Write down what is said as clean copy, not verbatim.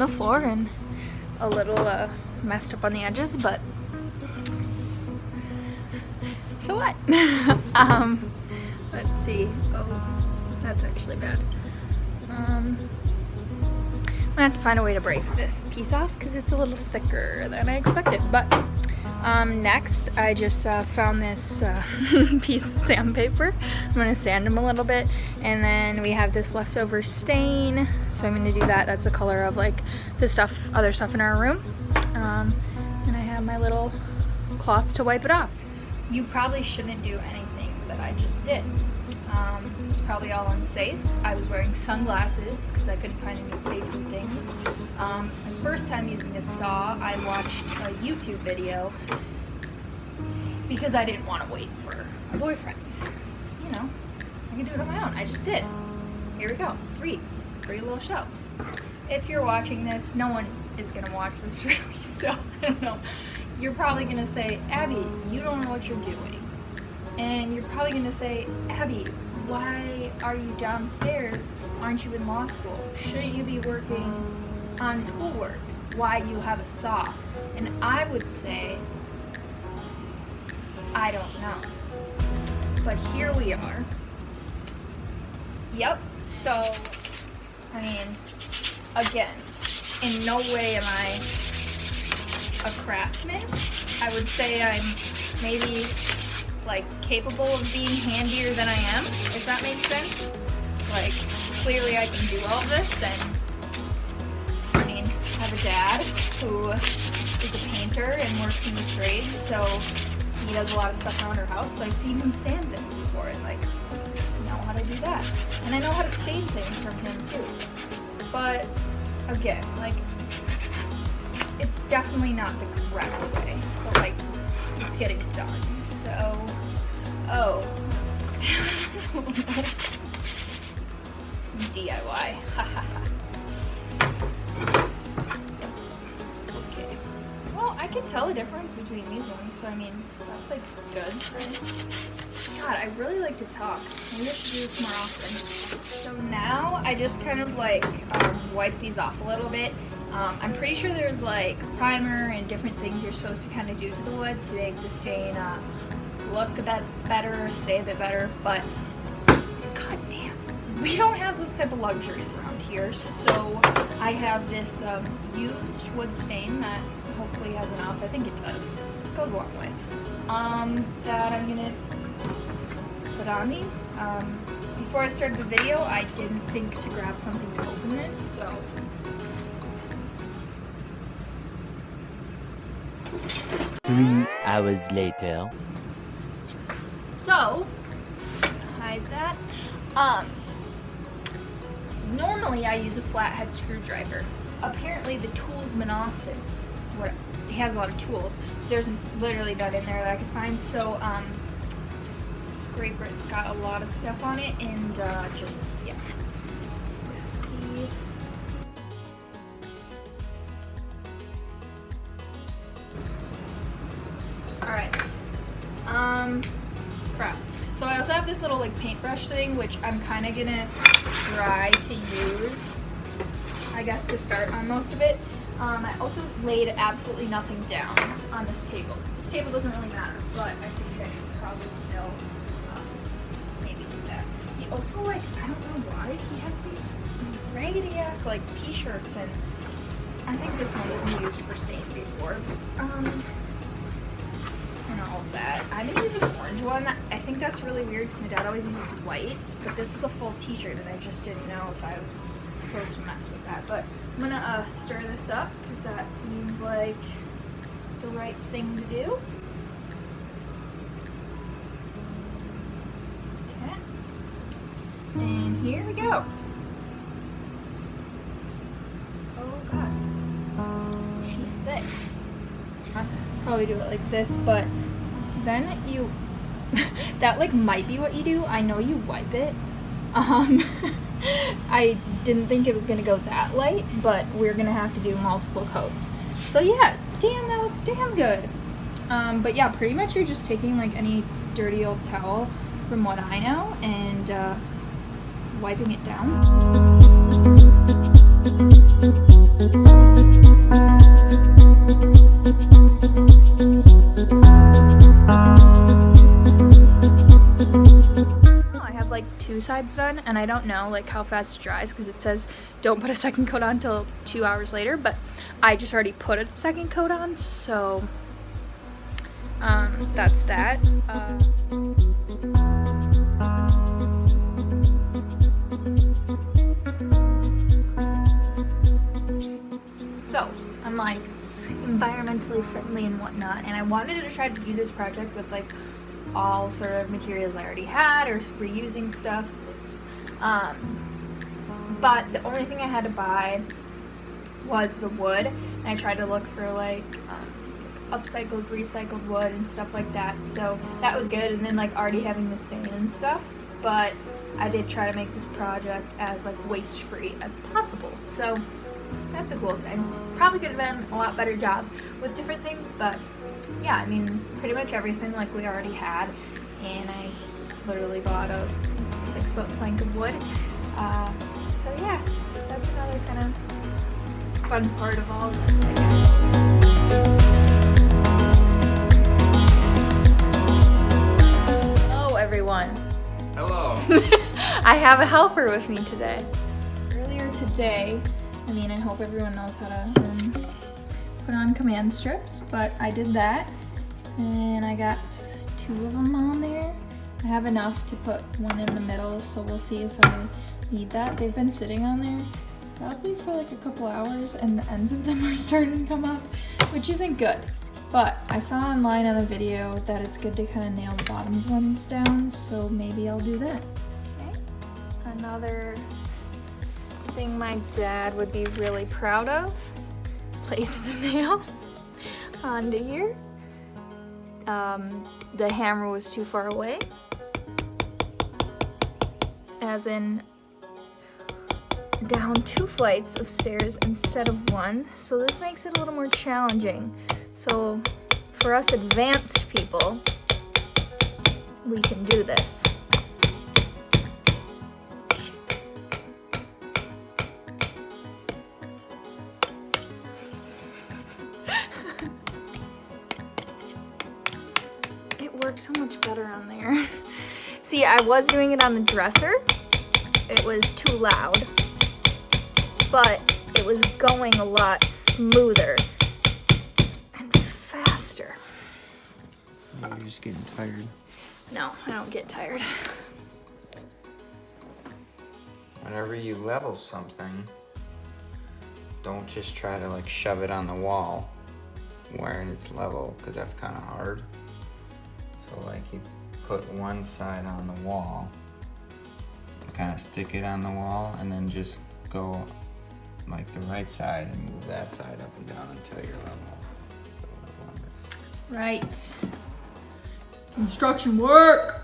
the floor and a little messed up on the edges, but so what? Let's see. Oh, that's actually bad. I'm gonna have to find a way to break this piece off because it's a little thicker than I expected. But next, I just found this piece of sandpaper. I'm gonna sand them a little bit, and then we have this leftover stain, so I'm gonna do that. That's the color of like the stuff, other stuff in our room. And I have my little cloth to wipe it off. You probably shouldn't do anything that I just did. It's probably all unsafe. I was wearing sunglasses because I couldn't find any safety things. My first time using a saw, I watched a YouTube video because I didn't want to wait for a boyfriend. You know, I can do it on my own. I just did. Here we go. Three little shelves. If you're watching this, no one is going to watch this really, so I don't know. You're probably going to say, Abby, you don't know what you're doing. And you're probably going to say, Abby, why are you downstairs? Aren't you in law school? Shouldn't you be working on schoolwork? Why do you have a saw? And I would say, I don't know. But here we are. Yep. So, I mean, again, in no way am I a craftsman. I would say I'm maybe like capable of being handier than I am, if that makes sense. Like, clearly I can do all this, and I mean, I have a dad who is a painter and works in the trades, so he does a lot of stuff around our house, so I've seen him sand things before, and like, I know how to do that. And I know how to stain things from him too. But again, like, it's definitely not the correct way, but like, it's getting done. So, oh, DIY, okay, well, I can tell the difference between these ones, so I mean, that's like good, right? God, I really like to talk. Maybe I should do this more often. So now, I just kind of like wipe these off a little bit. I'm pretty sure there's like primer and different things you're supposed to kind of do to the wood to make the stain look a bit better, stay a bit better, but god damn, we don't have those type of luxuries around here. So I have this used wood stain that hopefully has enough. I think it does. It goes a long way. That I'm gonna put on these. Before I started the video, I didn't think to grab something to open this, so 3 hours later. So, hide that. Normally I use a flathead screwdriver. Apparently the Toolsman Austin, he has a lot of tools. There's literally none in there that I could find. So, scraper, it's got a lot of stuff on it, and just, yeah. Let's see. Alright. Crap. So I also have this little like paintbrush thing, which I'm kind of gonna try to use, I guess, to start on most of it. I also laid absolutely nothing down on this table. This table doesn't really matter, but I think I should probably still maybe do that. He also, like, I don't know why, he has these raggedy ass like t-shirts, and I think this one was used for stain before. And all of that. I'm gonna use an orange one. I think that's really weird because my dad always uses white, but this was a full t-shirt and I just didn't know if I was supposed to mess with that. But I'm gonna stir this up because that seems like the right thing to do. Okay. And here we go. Oh god. She's thick. I'll probably do it like this, but then you that like might be what you do. I know you wipe it. I didn't think it was gonna go that light, but we're gonna have to do multiple coats. So yeah, damn, that looks damn good. But yeah, pretty much you're just taking like any dirty old towel, from what I know, and wiping it down. I have like 2 sides done, and I don't know like how fast it dries because it says don't put a second coat on until 2 hours later, but I just already put a second coat on, so that's that. So I'm like environmentally friendly and whatnot, and I wanted to try to do this project with like all sort of materials I already had or reusing stuff. But the only thing I had to buy was the wood, and I tried to look for like upcycled, recycled wood and stuff like that, so that was good. And then like already having the sand and stuff, but I did try to make this project as like waste free as possible, so that's a cool thing. Probably could have been a lot better job with different things, but yeah, I mean pretty much everything like we already had, and I literally bought a 6-foot plank of wood. So yeah, that's another kind of fun part of all of this, I guess. Hello everyone. Hello. I have a helper with me today. Earlier today, I mean, I hope everyone knows how to put on command strips, but I did that, and I got 2 of them on there. I have enough to put one in the middle, so we'll see if I need that. They've been sitting on there probably for like a couple hours, and the ends of them are starting to come up, which isn't good. But I saw online on a video that it's good to kind of nail the bottoms ones down, so maybe I'll do that. Okay. Another thing my dad would be really proud of, place the nail onto here. The hammer was too far away, as in down 2 flights of stairs instead of 1, so this makes it a little more challenging. So for us advanced people, we can do this. It works so much better on there. See, I was doing it on the dresser. It was too loud, but it was going a lot smoother and faster. You're just getting tired. No, I don't get tired. Whenever you level something, don't just try to like shove it on the wall where it's level, because that's kind of hard. So like you put one side on the wall, kind of stick it on the wall, and then just go like the right side and move that side up and down until you're level. Right. Construction work.